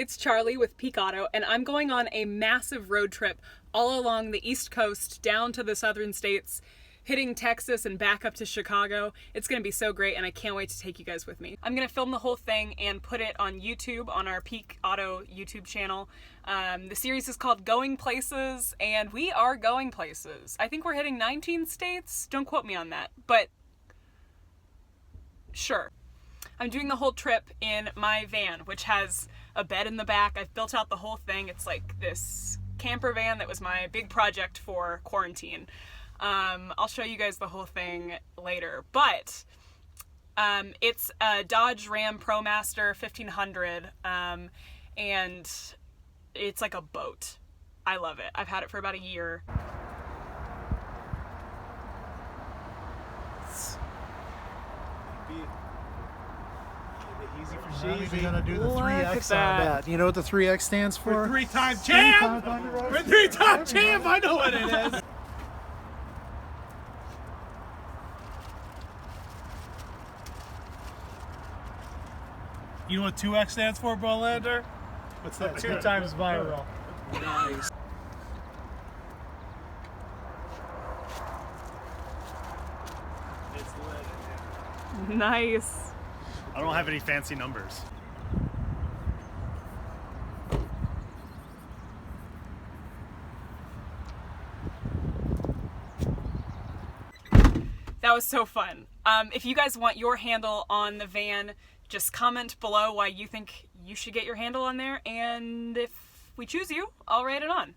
it's Charlie with Peak Auto, and I'm going on a massive road trip all along the East Coast down to the southern states, hitting Texas and back up to Chicago. It's going to be so great, and I can't wait to take you guys with me. I'm going to film the whole thing and put it on YouTube, on our Peak Auto YouTube channel. The series is called Going Places, and we are going places. I think we're hitting 19 states. Don't quote me on that, but sure. I'm doing the whole trip in my van, which has a bed in the back. I've built out the whole thing. It's like this camper van that was my big project for quarantine. I'll show you guys the whole thing later, but it's a Dodge Ram ProMaster 1500, and it's like a boat. I love it. I've had it for about a year. Easy for Sheezy. We're gonna do the 3X on that. You know what the 3X stands for? We're three-time champ! We're three-time champ! I know what it is! You know what 2X stands for, Bolander? What's that? 2 times viral. Nice. It's lit. Nice. I don't have any fancy numbers. That was so fun. If you guys want your handle on the van, just comment below why you think you should get your handle on there, and if we choose you, I'll write it on.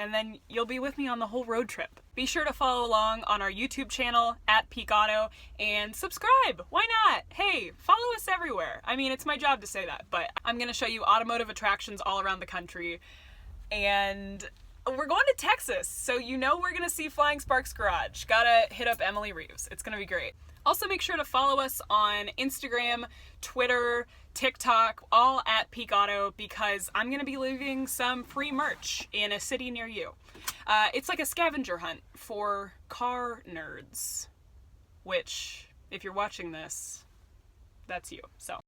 And then you'll be with me on the whole road trip. Be sure to follow along on our YouTube channel at Peak Auto and subscribe. Why not? Hey, follow us everywhere. I mean, it's my job to say that, but I'm gonna show you automotive attractions all around the country. And we're going to Texas, so you know we're gonna see Flying Sparks Garage. Gotta hit up Emily Reeves. It's gonna be great. Also, make sure to follow us on Instagram, Twitter, TikTok, all at Peak Auto, because I'm going to be leaving some free merch in a city near you. It's like a scavenger hunt for car nerds, which, if you're watching this, that's you. So